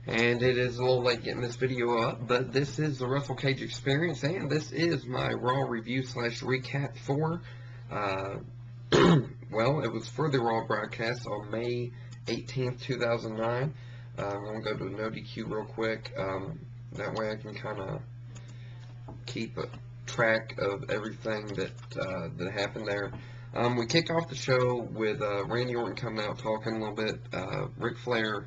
And it is a little late getting this video up, but this is the Russell Cage Experience, and this is my Raw review slash recap for, uh, well, it was for the Raw broadcast on May 18th, 2009. I'm going to go to No DQ real quick. That way I can kind of keep a track of everything that happened there. We kicked off the show with Randy Orton coming out talking a little bit. Ric Flair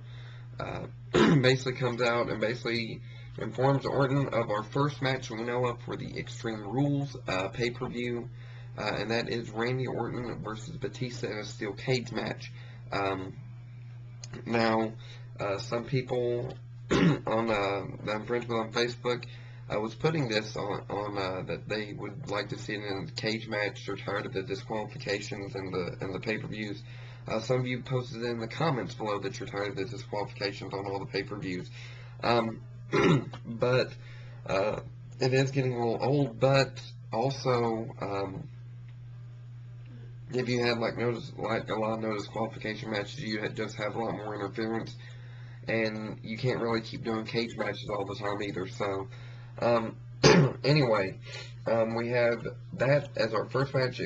uh, basically comes out and basically informs Orton of our first match we know of for the Extreme Rules pay-per-view, and that is Randy Orton versus Batista in a steel cage match. Um, now, some people on that I'm friends with on Facebook was putting this on that they would like to see it in a cage match. They're tired of the disqualifications and the pay-per-views. Some of you posted in the comments below that you're tired of the disqualifications on all the pay-per-views. Um, but it is getting a little old. But also, if you had like a lot of no disqualification matches, you just have a lot more interference, and you can't really keep doing cage matches all the time either. So, um, anyway, we have that as our first match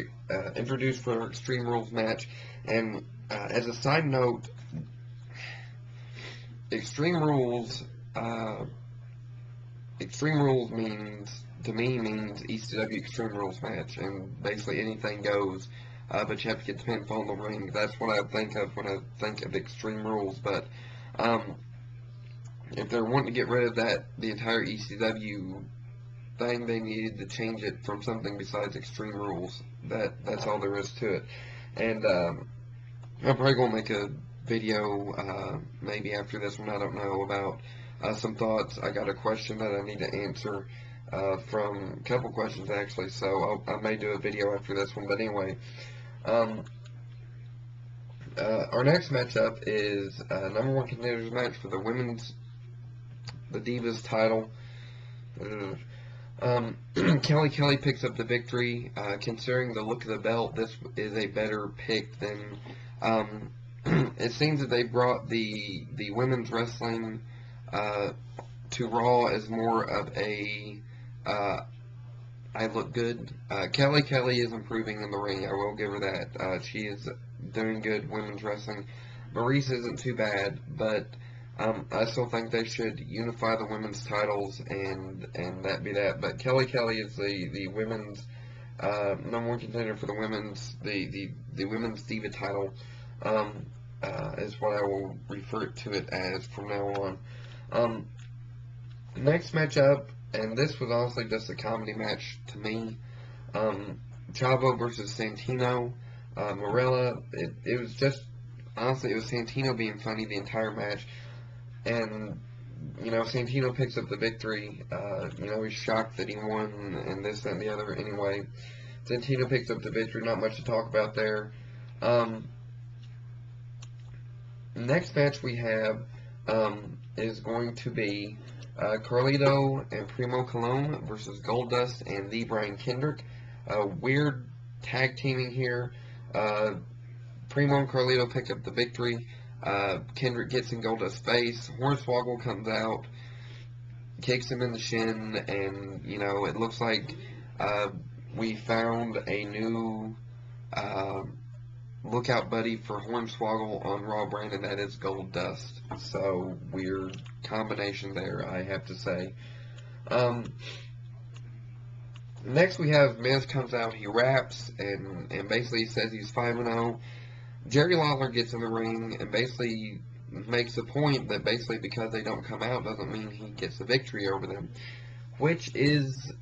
introduced for our Extreme Rules match. And as a side note, Extreme Rules, uh, Extreme Rules means ECW Extreme Rules match, and basically anything goes. But you have to get the pinfall in the ring. That's what I think of when I think of Extreme Rules. But um, if they're wanting to get rid of the entire ECW thing, they needed to change it from something besides Extreme Rules. That's all there is to it. And I'm probably gonna make a video maybe after this one. I don't know, about some thoughts. I got a question that I need to answer from a couple questions actually. So I may do a video after this one. But anyway, um, our next matchup is number one contenders match for the Divas title. Kelly picks up the victory. Considering the look of the belt, this is a better pick than. It seems that they brought the women's wrestling to Raw as more of a I look good. Kelly is improving in the ring. I will give her that. She is doing good women's wrestling. Maurice isn't too bad, but I still think they should unify the women's titles and that be that. But Kelly is the women's number one contender for the women's diva title. Is what I will refer to it as from now on. Next matchup, and this was honestly just a comedy match to me. Chavo versus Santino. Morella. It was just honestly, it was Santino being funny the entire match, and Santino picks up the victory. He's shocked that he won and this and the other. Anyway, Santino picks up the victory. Not much to talk about there. Next match we have is going to be Carlito and Primo Colon versus Goldust and the Brian Kendrick. Weird tag teaming here. Primo and Carlito pick up the victory. Kendrick gets in Goldust's face. Hornswoggle comes out, kicks him in the shin, and it looks like we found a new lookout buddy for Hornswoggle on Raw brand, and that is Goldust. So weird combination there, I have to say. Next we have Miz comes out, he raps and basically says he's 5-0. Jerry Lawler gets in the ring and basically makes a point that basically because they don't come out doesn't mean he gets the victory over them, which is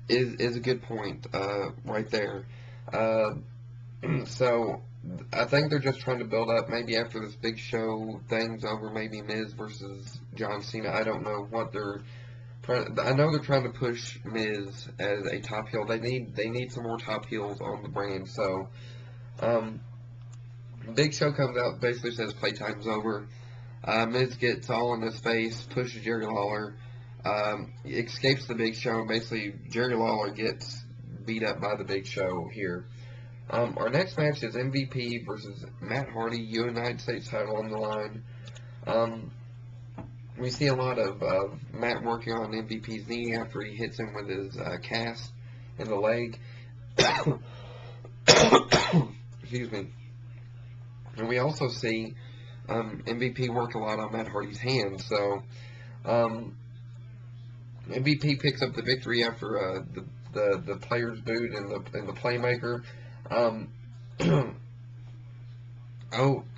a good point right there. So I think they're just trying to build up. Maybe after this big show thing's over, maybe Miz versus John Cena. I don't know what they're trying. I know they're trying to push Miz as a top heel. They need some more top heels on the brand. So, Big Show comes out, basically says playtime's over. Miz gets all in his face, pushes Jerry Lawler, escapes the Big Show, and basically Jerry Lawler gets beat up by the Big Show here. Our next match is MVP versus Matt Hardy, United States title on the line. we see a lot of Matt working on MVP's knee after he hits him with his cast in the leg. Excuse me. And we also see MVP work a lot on Matt Hardy's hand. So MVP picks up the victory after the player's boot and the playmaker.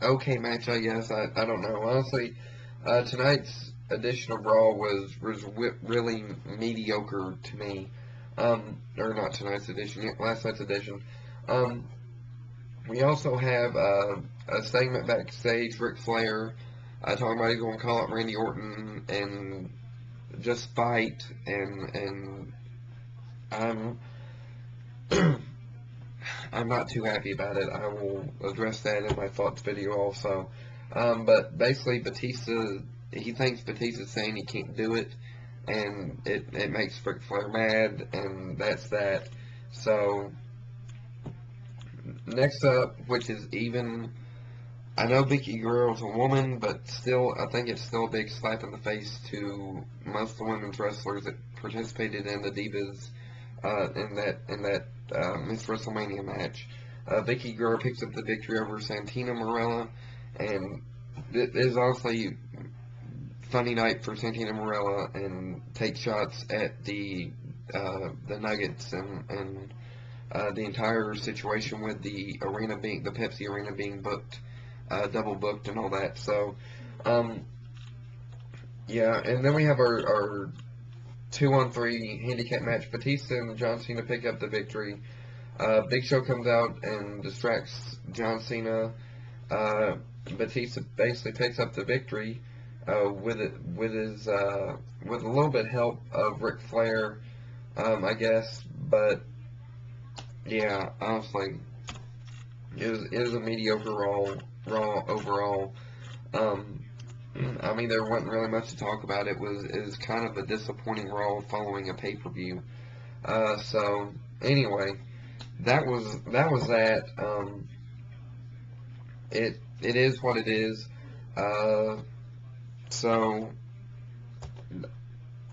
Okay match, I guess. I don't know. Honestly, tonight's edition of Raw was really mediocre to me. Or not tonight's edition, last night's edition. We also have a segment backstage, Ric Flair talking about he's going to call out Randy Orton and just fight, and I'm I'm not too happy about it. I will address that in my thoughts video also. But basically, Batista, he thinks Batista's saying he can't do it, and it makes Ric Flair mad, and that's that. So, next up, which is even, I know Vickie Guerrero's a woman, but still, I think it's still a big slap in the face to most of the women's wrestlers that participated in the Divas in that Miss WrestleMania match. Vickie Guerrero picks up the victory over Santina Marella, and it is honestly funny night for Santina Marella, and takes shots at the Nuggets and the entire situation with the Pepsi arena being booked, double booked and all that. So, yeah, and then we have our 2-on-3 handicap match. Batista and John Cena pick up the victory. Big Show comes out and distracts John Cena. Batista basically picks up the victory with a little bit help of Ric Flair, I guess. But yeah, honestly, it was a mediocre Raw overall. I mean, there wasn't really much to talk about. It was kind of a disappointing Raw following a pay-per-view. So anyway, that was that. It is what it is. So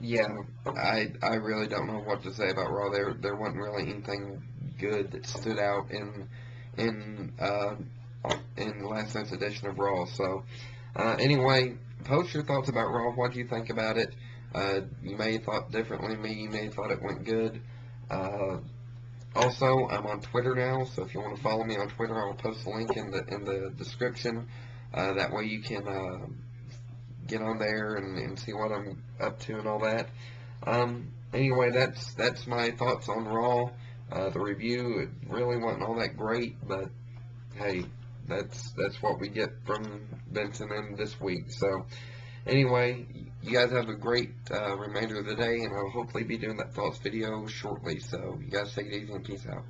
yeah, I really don't know what to say about Raw. There wasn't really anything good that stood out in last night's edition of Raw. So anyway, post your thoughts about Raw. What do you think about it? You may have thought differently than me. You may have thought it went good. Also, I'm on Twitter now, so if you want to follow me on Twitter, I will post a link in the description. That way you can get on there and see what I'm up to and all that. Anyway, that's my thoughts on Raw. The review, it really wasn't all that great, but hey, that's what we get from Benson in this week. So anyway, you guys have a great remainder of the day, and I'll hopefully be doing that thoughts video shortly. So you guys take it easy and peace out.